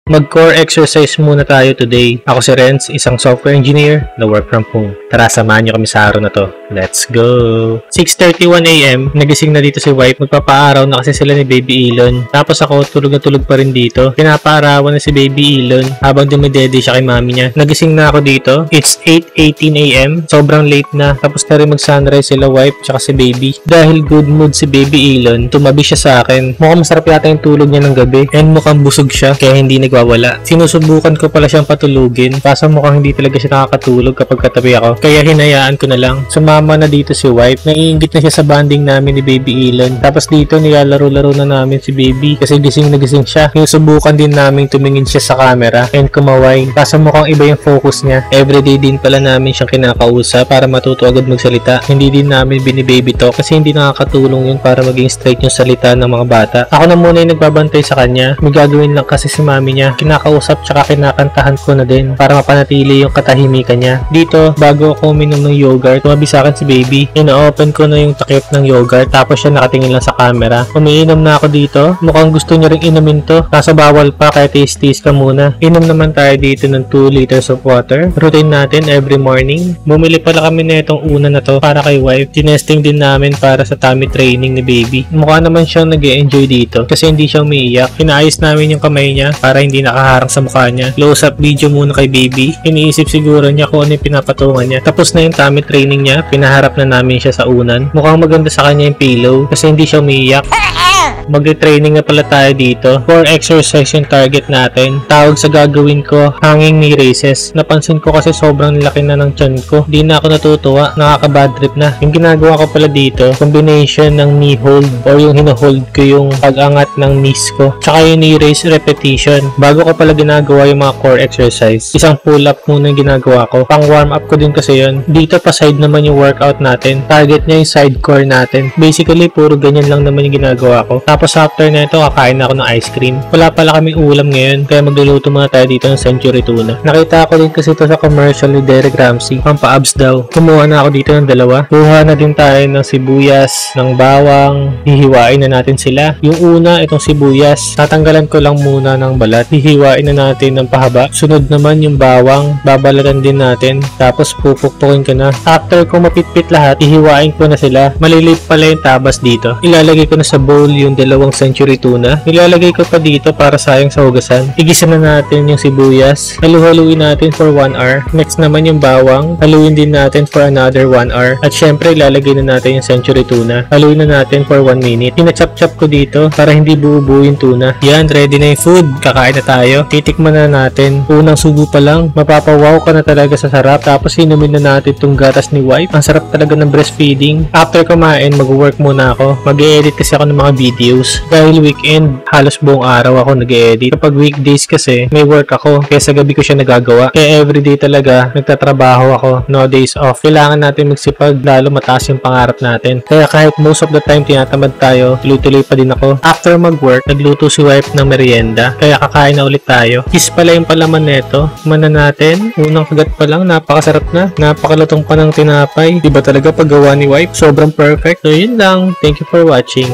Mag-core exercise muna tayo today. Ako si Renz, isang software engineer na work from home. Tara, samahan nyo kami sa araw na to. Let's go! 6:31 AM, nagising na dito si wife. Magpapaaraw na kasi sila ni Baby Elon. Tapos ako, tulog na tulog pa rin dito. Pinapaarawan na si Baby Elon habang dumidede siya kay mami niya. Nagising na ako dito. It's 8:18 AM. Sobrang late na. Tapos na rin mag-sunrise sila wife tsaka si baby. Dahil good mood si Baby Elon, tumabi siya sa akin. Mukhang masarap yata yung tulog niya ng gabi. And mukhang busog siya kaya hindi nagwawala. Sinusubukan ko pala siyang patulugin. Kaso mukhang hindi talaga siya nakakatulog kapag katabi ako. Kaya hinayaan ko na lang. Sumama na dito si wife. Naiingit na siya sa banding namin ni Baby Elon. Tapos dito nilalaro-laro na namin si baby. Kasi gising na gising siya. Sinusubukan din namin tumingin siya sa camera and kumaway. Kaso mukhang iba yung focus niya. Everyday din pala namin siyang kinakausap para matuto agad magsalita. Hindi din namin binibaby talk kasi hindi nakakatulong yun para maging straight yung salita ng mga bata. Ako na muna yung nagbabantay sa kanya. May gagawin lang kasi si mami niya. Kinakausap tsaka kinakantahan ko na din para mapanatili yung katahimikan niya. Dito, bago ako uminom ng yogurt, tumabi sa akin si baby. Ina-open ko na yung takip ng yogurt tapos siya nakatingin lang sa camera. Umiinom na ako dito. Mukhang gusto niya rin inumin to. Kaso bawal pa kaya taste ka muna. Inom naman tayo dito ng 2 liters of water. Routine natin every morning. Bumili pala kami na itong una na to para kay wife. Tinesting din namin para sa tummy training ni baby. Mukha naman siyang nag-e-enjoy dito kasi hindi siya umiiyak. Inaayos namin yung kamay niya para hindi nakaharang sa mukha niya. Close-up video muna kay baby. Iniisip siguro niya kung ano yung pinapatungan niya. Tapos na yung tummy training niya. Pinaharap na namin siya sa unan. Mukhang maganda sa kanya yung pillow kasi hindi siya umiiyak. Magte-training na pala tayo dito. Core exercise yung target natin. Tawag sa gagawin ko, hanging knee raises. Napansin ko kasi sobrang laki na ng tiyan ko. Di na ako natutuwa. Nakaka-bad trip na. Yung ginagawa ko pala dito, combination ng knee hold or yung hino-hold ko yung pag-angat ng knees ko. Tsaka yung knee raise repetition. Bago ko pala ginagawa yung mga core exercise, isang pull-up muna yung ginagawa ko. Pang warm up ko din kasi yun. Dito pa side naman yung workout natin. Target niya yung side core natin. Basically, puro ganyan lang naman yung ginagawa ko. Tapos after na ito, kakain na ako ng ice cream. Wala pala kaming ulam ngayon, kaya magluluto muna tayo dito ng century tuna. Nakita ko din kasi ito sa commercial ni Derek Ramsey. Pampa-abs daw. Kumuha na ako dito ng 2. Kuha na din tayo ng sibuyas, ng bawang. Hihiwain na natin sila. Yung una, itong sibuyas. Tatanggalan ko lang muna ng balat. Hihiwain na natin ng pahaba. Sunod naman yung bawang. Babalatan din natin. Tapos pupukpukin ko na. After ko mapitpit lahat, hihiwain ko na sila. Maliliit pala yung tabas dito. Ilalagay ko na sa bowl yung 2 century tuna. Nilalagay ko pa dito para sayang sa hugasan. Igisa na natin yung sibuyas. Halu-haluin natin for 1 hour. Next naman yung bawang. Haluin din natin for another 1 hour. At syempre, ilalagay na natin yung century tuna. Haluin na natin for 1 minute. Pinachop-chop ko dito para hindi buo-buo yung tuna. Yan, ready na yung food. Kakain na tayo. Titikman na natin. Unang subo pa lang, mapapawaw ka na talaga sa sarap. Tapos inumin na natin itong gatas ni wife. Ang sarap talaga ng breastfeeding. After kumain, mag-work muna ako. Mag-e-edit kasi ako ng mga videos. Dahil weekend, halos buong araw ako nag-edit. Kapag weekdays kasi, may work ako. Kaya sa gabi ko siya nagagawa. Kaya everyday talaga, nagtatrabaho ako. No days off. Kailangan natin magsipag, lalo mataas yung pangarap natin. Kaya kahit most of the time tinatamad tayo, tuloy-tuloy pa din ako. After mag-work, nagluto si wife ng merienda. Kaya kakain na ulit tayo. Kiss pala yung palaman neto. Mana natin. Unang kagat pa lang, napakasarap na. Napakalutong pa ng tinapay. Diba talaga paggawa ni wife? Sobrang perfect. So yun lang. Thank you for watching.